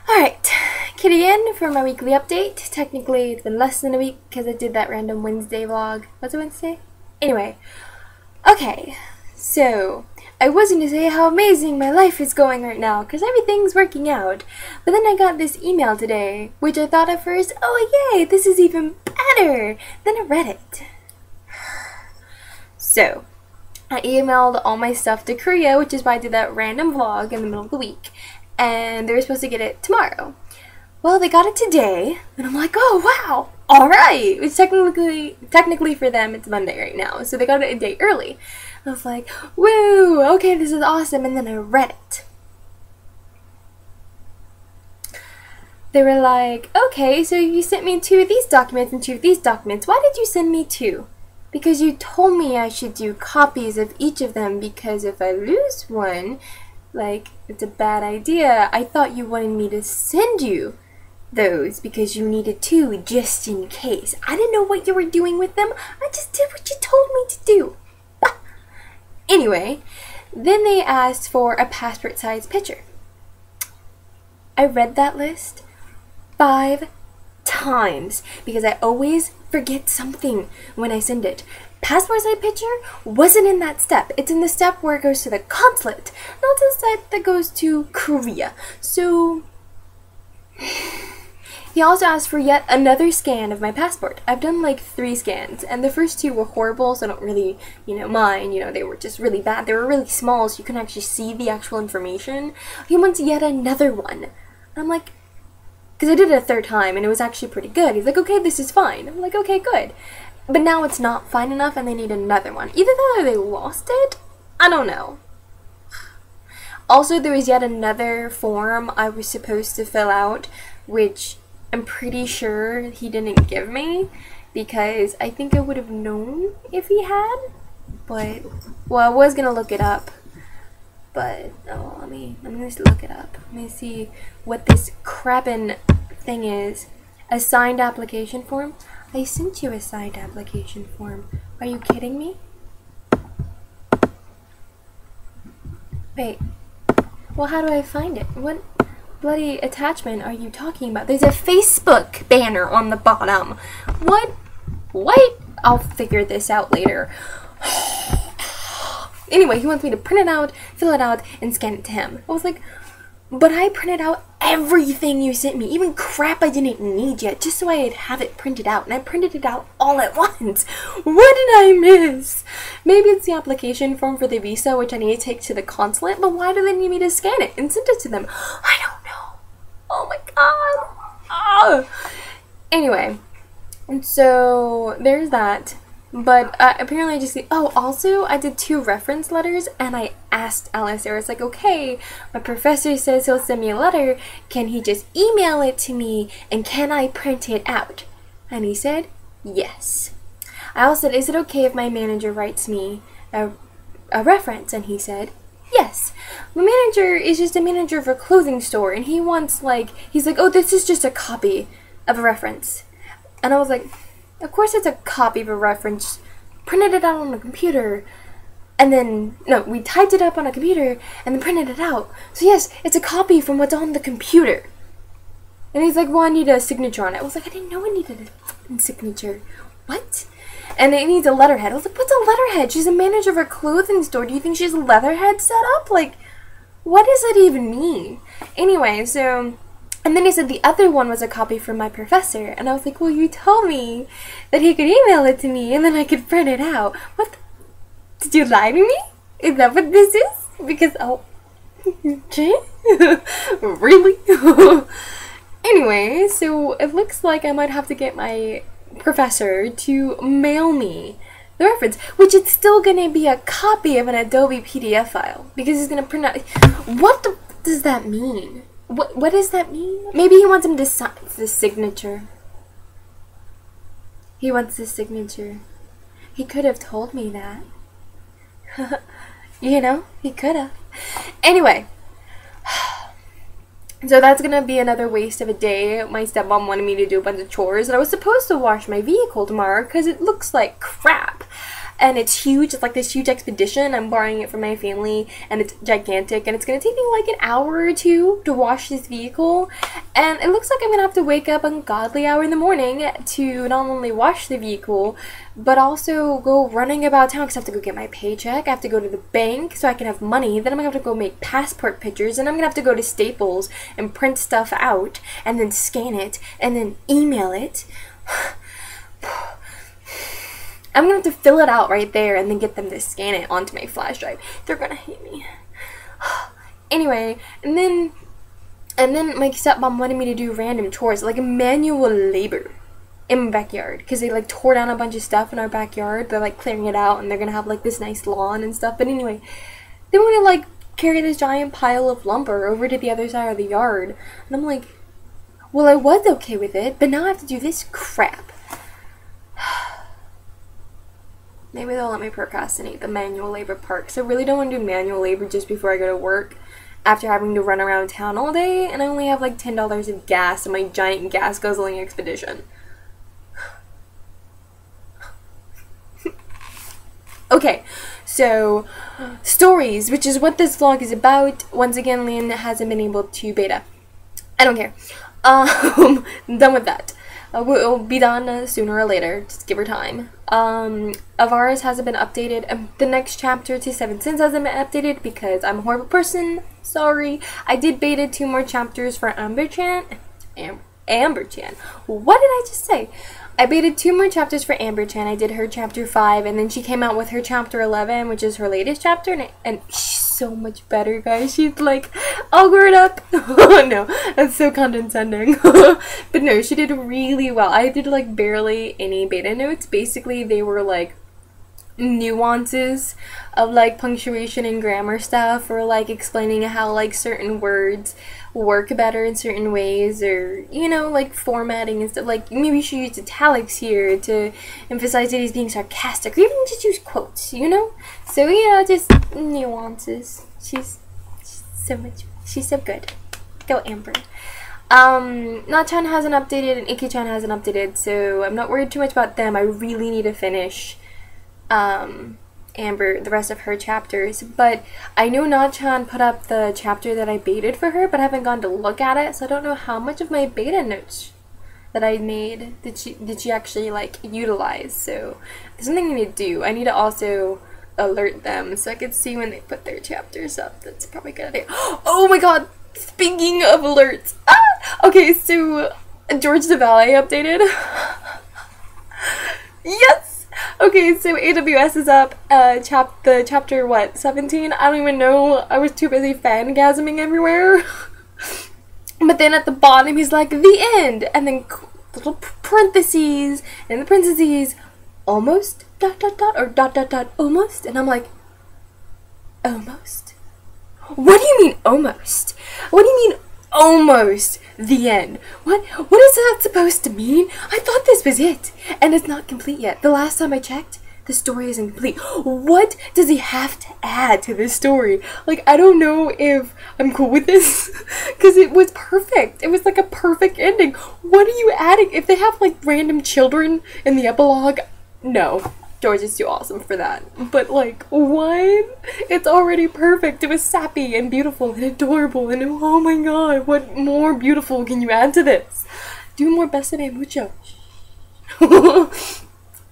Alright, Kitty in for my weekly update. Technically, it's been less than a week because I did that random Wednesday vlog. Was it Wednesday? Anyway, okay, so I was going to say how amazing my life is going right now because everything's working out. But then I got this email today, which I thought at first, oh yay, this is even better. Then I read it. So, I emailed all my stuff to Korea, which is why I did that random vlog in the middle of the week. And they were supposed to get it tomorrow. Well, they got it today, and I'm like, oh wow, alright! Which technically for them, it's Monday right now, so they got it a day early. I was like, woo, okay, this is awesome, and then I read it. They were like, okay, so you sent me 2 of these documents and 2 of these documents. Why did you send me 2? Because you told me I should do copies of each of them, because if I lose one, like, it's a bad idea. I thought you wanted me to send you those because you needed 2 just in case. I didn't know what you were doing with them. I just did what you told me to do. Anyway, then they asked for a passport size picture. I read that list 5 times because I always forget something when I send it. Passport size picture wasn't in that step. It's in the step where it goes to the consulate, not the step that goes to Korea. So he also asked for yet another scan of my passport. I've done like 3 scans, and the first 2 were horrible, so I don't really, mind. They were just really bad. They were really small, so you couldn't actually see the actual information. He wants yet another one. I'm like, because I did it a 3rd time, and it was actually pretty good. He's like, okay, this is fine. I'm like, okay, good. But now it's not fine enough and they need another one. Either that or they lost it? I don't know. Also, there was yet another form I was supposed to fill out, which I'm pretty sure he didn't give me, because I think I would have known if he had. But, well, I was going to look it up. But, oh, I'm going to look it up. Let me see what this crappin' thing is. A signed application form? I sent you a signed application form. Are you kidding me? Wait. Well, how do I find it? What bloody attachment are you talking about? There's a Facebook banner on the bottom. What? What? I'll figure this out later. Anyway, he wants me to print it out, fill it out, and scan it to him. I was like, but I printed out everything you sent me, even crap I didn't need yet, just so I'd have it printed out, and I printed it out all at once. What did I miss? Maybe it's the application form for the visa, which I need to take to the consulate, but why do they need me to scan it and send it to them? I don't know. Oh my god. Ah. Anyway, and so there's that. But apparently I just also I did 2 reference letters, and I asked Alice. I was like, okay, my professor says he'll send me a letter. Can he just email it to me, and can I print it out? And he said, yes. I also said, is it okay if my manager writes me a reference? And he said, yes. My manager is just a manager of a clothing store, and he wants he's like, oh, this is just a copy of a reference. And I was like, of course it's a copy of a reference. Printed it out on a computer. And then, no, we typed it up on a computer and then printed it out. So yes, it's a copy from what's on the computer. And he's like, well, I need a signature on it. I was like, I didn't know I needed a signature. What? And it needs a letterhead. I was like, what's a letterhead? She's a manager of a clothing store. Do you think she's a letterhead set up? Like, what does that even mean? Anyway, so... And then he said the other one was a copy from my professor. And I was like, well, you told me that he could email it to me and then I could print it out. What? Did you lie to me? Is that what this is? Because, oh, really? Anyway, so it looks like I might have to get my professor to mail me the reference, which it's still going to be a copy of an Adobe PDF file. Because he's going to print out. What does that mean? What does that mean? Maybe he wants him to sign the signature. He wants the signature. He could have told me that. He could have. Anyway. So that's gonna be another waste of a day. My stepmom wanted me to do a bunch of chores, and I was supposed to wash my vehicle tomorrow because it looks like crap. and it's huge. It's like this huge expedition. I'm borrowing it from my family, and it's gigantic, and it's gonna take me like an hour or two to wash this vehicle. And it looks like I'm gonna have to wake up ungodly hour in the morning to not only wash the vehicle, but also go running about town because I have to go get my paycheck. I have to go to the bank so I can have money. Then I'm gonna have to go make passport pictures, and I'm gonna have to go to Staples and print stuff out, and then scan it, and then email it. I'm gonna have to fill it out right there and then get them to scan it onto my flash drive. They're gonna hate me. Anyway, and then my stepmom wanted me to do random chores, like manual labor in my backyard, because they like tore down a bunch of stuff in our backyard. They're like clearing it out, and they're gonna have like this nice lawn and stuff. But anyway, they want to like carry this giant pile of lumber over to the other side of the yard, and I'm like, well, I was okay with it, but now I have to do this crap. Maybe they'll let me procrastinate the manual labor part, because I really don't want to do manual labor just before I go to work after having to run around town all day, and I only have like $10 of gas in my giant gas guzzling expedition. Okay, so stories, which is what this vlog is about. Once again, Lynn hasn't been able to beta. I don't care. Done with that. We'll be done sooner or later. Just give her time. Avaris hasn't been updated. The next chapter to Seven Sins hasn't been updated because I'm a horrible person. Sorry. I did beta 2 more chapters for Amber-chan. Amber-chan. What did I just say? I baited 2 more chapters for Amber-chan. I did her chapter 5, and then she came out with her chapter 11, which is her latest chapter, and she's so much better, guys. She's like all grown up. Oh no, that's so condescending. But no, she did really well. I did like barely any beta notes. Basically, they were like nuances of like punctuation and grammar stuff, or like explaining how like certain words work better in certain ways, or you know, like formatting and stuff. Like maybe you should use italics here to emphasize that he's being sarcastic, or even just use quotes, you know. So yeah, just nuances. She's so good. Go Amber. Na-chan hasn't updated and Iki-chan hasn't updated, so I'm not worried too much about them. I really need to finish Amber, the rest of her chapters, but I know Na-chan put up the chapter that I baited for her, but I haven't gone to look at it, so I don't know how much of my beta notes that I made did she actually like utilize. So there's something I need to do. I need to also alert them so I can see when they put their chapters up. That's probably a good idea. Oh my god, speaking of alerts, okay, so George the Valet updated. Yes. Okay, so AWS is up, the chapter, what, 17? I don't even know, I was too busy fangasming everywhere. But then at the bottom, he's like, the end, and then little parentheses, and the parentheses, almost, dot, dot, dot, or dot, dot, dot, almost, and I'm like, almost? What do you mean, almost? What do you mean, almost the end? What is that supposed to mean? I thought this was it, and it's not complete yet. The last time I checked, the story isn't complete. What does he have to add to this story? Like, I don't know if I'm cool with this, because it was perfect. It was like a perfect ending. What are you adding? If they have like random children in the epilogue, no. George is too awesome for that. But like, what? It's already perfect. It was sappy and beautiful and adorable, and oh my god, what more beautiful can you add to this? Do more Besame Mucho.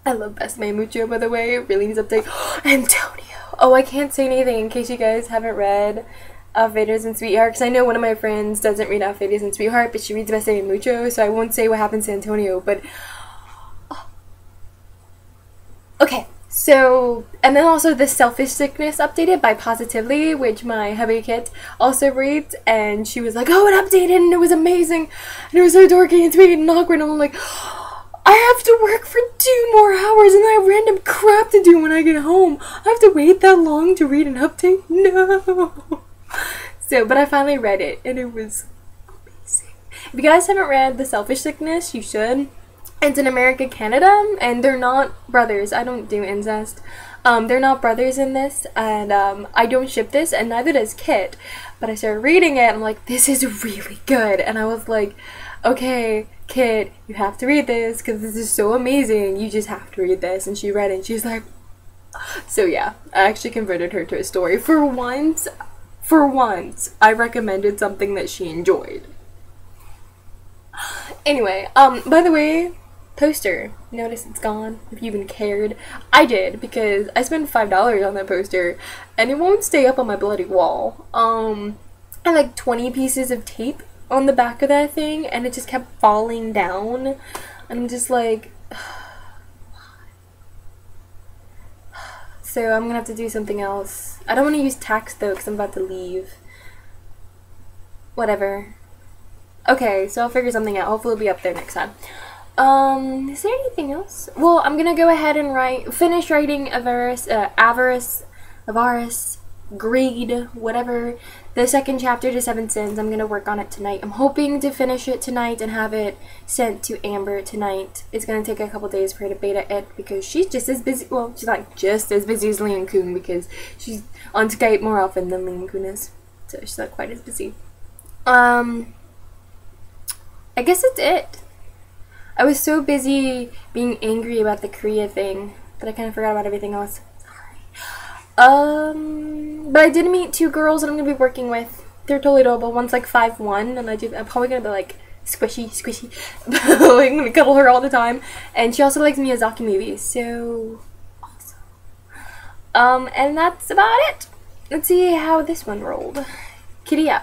I love Besame Mucho, by the way. It really needs update. Antonio. Oh, I can't say anything in case you guys haven't read Outfaders and Sweetheart, because I know one of my friends doesn't read Outfaders and Sweetheart, but she reads Besame Mucho, so I won't say what happens to Antonio, but okay, so, and then also the Selfish Sickness updated by Positively, which my hubby Kit also reads, and she was like, oh, it updated, and it was amazing, and it was so dorky and sweet and awkward, and I'm like, I have to work for 2 more hours, and I have random crap to do when I get home. I have to wait that long to read an update? No! So, but I finally read it, and it was amazing. If you guys haven't read The Selfish Sickness, you should. It's in America, Canada, and they're not brothers. I don't do incest. They're not brothers in this, and I don't ship this, and neither does Kit. But I started reading it, and I'm like, this is really good. And I was like, okay, Kit, you have to read this, because this is so amazing. You just have to read this. And she read it, and she's like, so yeah, I actually converted her to a story. For once, I recommended something that she enjoyed. Anyway, by the way, poster. Notice it's gone, if you even cared. I did, because I spent $5 on that poster, and it won't stay up on my bloody wall. I had like 20 pieces of tape on the back of that thing, and it just kept falling down. And I'm just like... So I'm gonna have to do something else. I don't want to use tacks though, because I'm about to leave. Whatever. Okay, so I'll figure something out. Hopefully it'll be up there next time. Is there anything else? Well, I'm gonna go ahead and finish writing Avarice, Greed, whatever, the second chapter to Seven Sins. I'm gonna work on it tonight. I'm hoping to finish it tonight and have it sent to Amber tonight. It's gonna take a couple days for her to beta it because she's just as busy. Well, she's not just as busy as Lian Kun because she's on Skype more often than Lian Kun is, so she's not quite as busy. I guess that's it. I was so busy being angry about the Korea thing that I kind of forgot about everything else. But I did meet two girls that I'm gonna be working with. They're totally adorable. One's like 5'1", and I'm probably gonna be like squishy. I'm gonna cuddle her all the time. And she also likes Miyazaki movies, so awesome. And that's about it. Let's see how this one rolled. Kitty out.